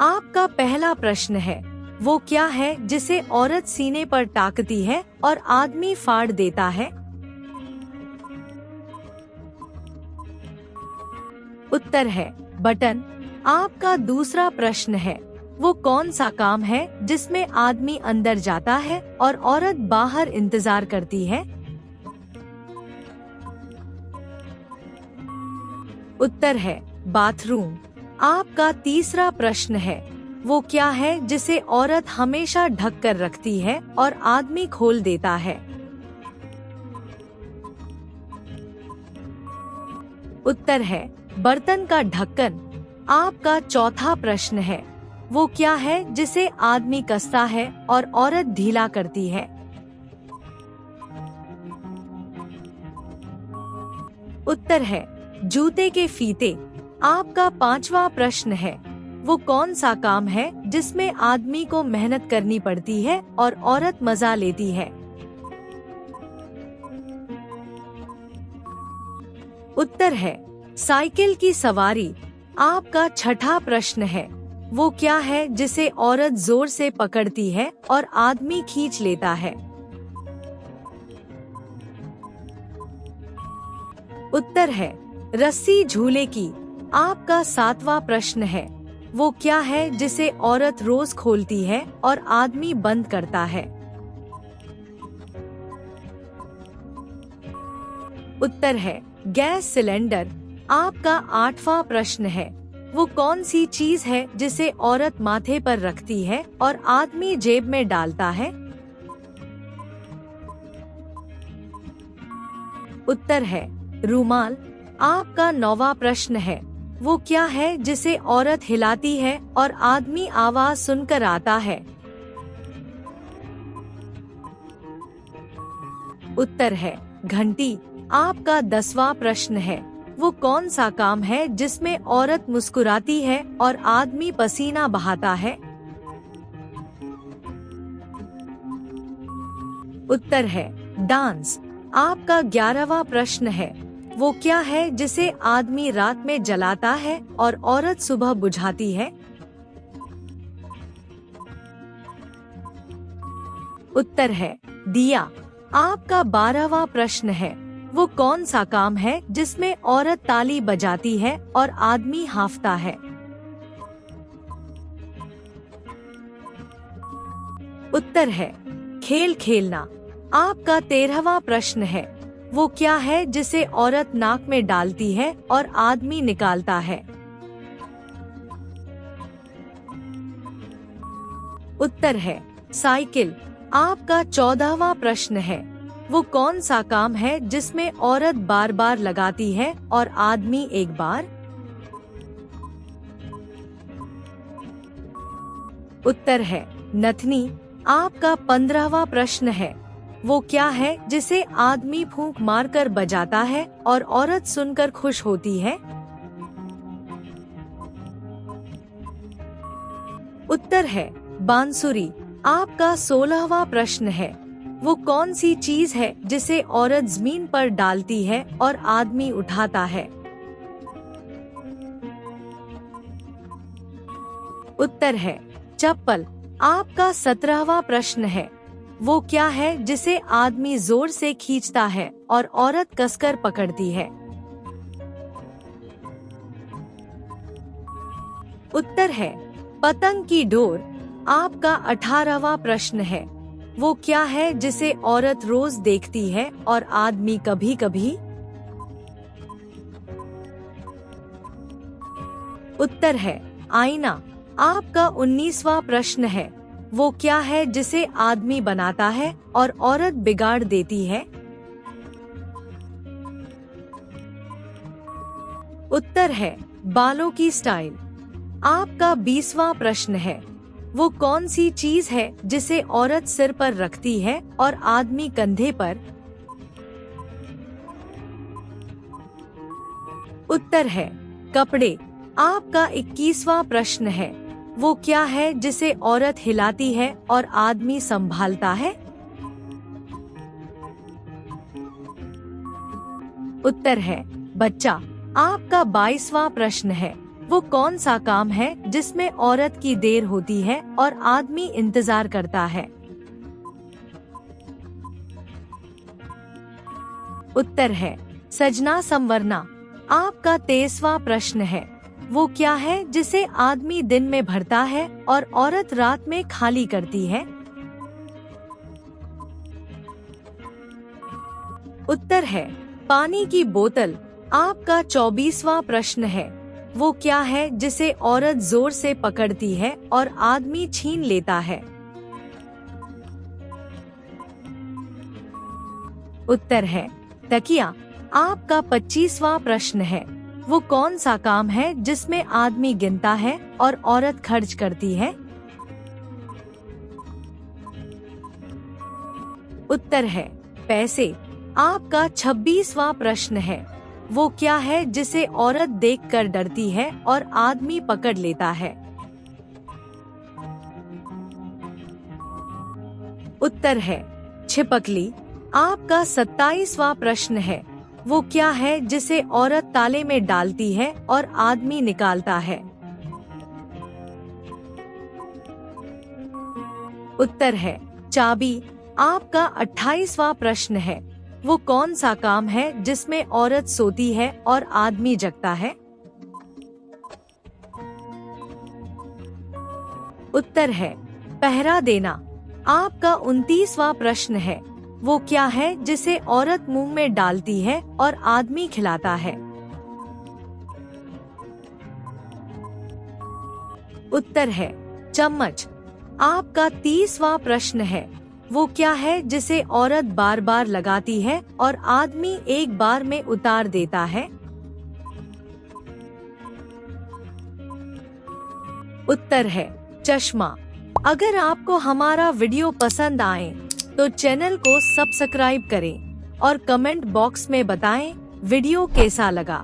आपका पहला प्रश्न है, वो क्या है जिसे औरत सीने पर टाकती है और आदमी फाड़ देता है? उत्तर है बटन। आपका दूसरा प्रश्न है, वो कौन सा काम है जिसमें आदमी अंदर जाता है और औरत बाहर इंतजार करती है? उत्तर है बाथरूम। आपका तीसरा प्रश्न है, वो क्या है जिसे औरत हमेशा ढक कर रखती है और आदमी खोल देता है? उत्तर है बर्तन का ढक्कन। आपका चौथा प्रश्न है, वो क्या है जिसे आदमी कसता है और औरत ढीला करती है? उत्तर है जूते के फीते। आपका पांचवा प्रश्न है, वो कौन सा काम है जिसमें आदमी को मेहनत करनी पड़ती है और औरत मजा लेती है? उत्तर है साइकिल की सवारी। आपका छठा प्रश्न है, वो क्या है जिसे औरत जोर से पकड़ती है और आदमी खींच लेता है? उत्तर है रस्सी झूले की। आपका सातवां प्रश्न है, वो क्या है जिसे औरत रोज खोलती है और आदमी बंद करता है? उत्तर है गैस सिलेंडर। आपका आठवां प्रश्न है, वो कौन सी चीज है जिसे औरत माथे पर रखती है और आदमी जेब में डालता है? उत्तर है रुमाल। आपका नौवां प्रश्न है, वो क्या है जिसे औरत हिलाती है और आदमी आवाज सुनकर आता है? उत्तर है घंटी। आपका 10वां प्रश्न है, वो कौन सा काम है जिसमें औरत मुस्कुराती है और आदमी पसीना बहाता है? उत्तर है डांस। आपका 11वां प्रश्न है, वो क्या है जिसे आदमी रात में जलाता है और औरत सुबह बुझाती है? उत्तर है दिया। आपका 12वां प्रश्न है, वो कौन सा काम है जिसमें औरत ताली बजाती है और आदमी हांफता है? उत्तर है खेल खेलना। आपका 13वां प्रश्न है, वो क्या है जिसे औरत नाक में डालती है और आदमी निकालता है? उत्तर है साइकिल। आपका 14वां प्रश्न है, वो कौन सा काम है जिसमें औरत बार बार लगाती है और आदमी एक बार? उत्तर है नथनी। आपका 15वां प्रश्न है, वो क्या है जिसे आदमी फूंक मारकर बजाता है और औरत सुनकर खुश होती है? उत्तर है बांसुरी। आपका 16वां प्रश्न है, वो कौन सी चीज है जिसे औरत जमीन पर डालती है और आदमी उठाता है? उत्तर है चप्पल। आपका 17वां प्रश्न है, वो क्या है जिसे आदमी जोर से खींचता है और औरत कसकर पकड़ती है? उत्तर है पतंग की डोर। आपका 18वां प्रश्न है, वो क्या है जिसे औरत रोज देखती है और आदमी कभी कभी? उत्तर है आईना। आपका 19वां प्रश्न है, वो क्या है जिसे आदमी बनाता है और औरत बिगाड़ देती है? उत्तर है बालों की स्टाइल। आपका 20वां प्रश्न है, वो कौन सी चीज है जिसे औरत सिर पर रखती है और आदमी कंधे पर? उत्तर है कपड़े। आपका 21वां प्रश्न है, वो क्या है जिसे औरत हिलाती है और आदमी संभालता है? उत्तर है बच्चा। आपका 22वां प्रश्न है, वो कौन सा काम है जिसमें औरत की देर होती है और आदमी इंतजार करता है? उत्तर है सजना संवरना। आपका 23वां प्रश्न है, वो क्या है जिसे आदमी दिन में भरता है और औरत रात में खाली करती है? उत्तर है पानी की बोतल। आपका 24वां प्रश्न है, वो क्या है जिसे औरत जोर से पकड़ती है और आदमी छीन लेता है? उत्तर है तकिया। आपका 25वां प्रश्न है, वो कौन सा काम है जिसमें आदमी गिनता है और औरत खर्च करती है? उत्तर है पैसे। आपका 26वां प्रश्न है, वो क्या है जिसे औरत देखकर डरती है और आदमी पकड़ लेता है? उत्तर है छिपकली। आपका 27वां प्रश्न है, वो क्या है जिसे औरत ताले में डालती है और आदमी निकालता है? उत्तर है चाबी। आपका 28वां प्रश्न है, वो कौन सा काम है जिसमें औरत सोती है और आदमी जगता है? उत्तर है पहरा देना। आपका 29वां प्रश्न है, वो क्या है जिसे औरत मुंह में डालती है और आदमी खिलाता है? उत्तर है चम्मच। आपका 30वां प्रश्न है, वो क्या है जिसे औरत बार बार लगाती है और आदमी एक बार में उतार देता है? उत्तर है चश्मा। अगर आपको हमारा वीडियो पसंद आए तो चैनल को सब्सक्राइब करें और कमेंट बॉक्स में बताएं वीडियो कैसा लगा।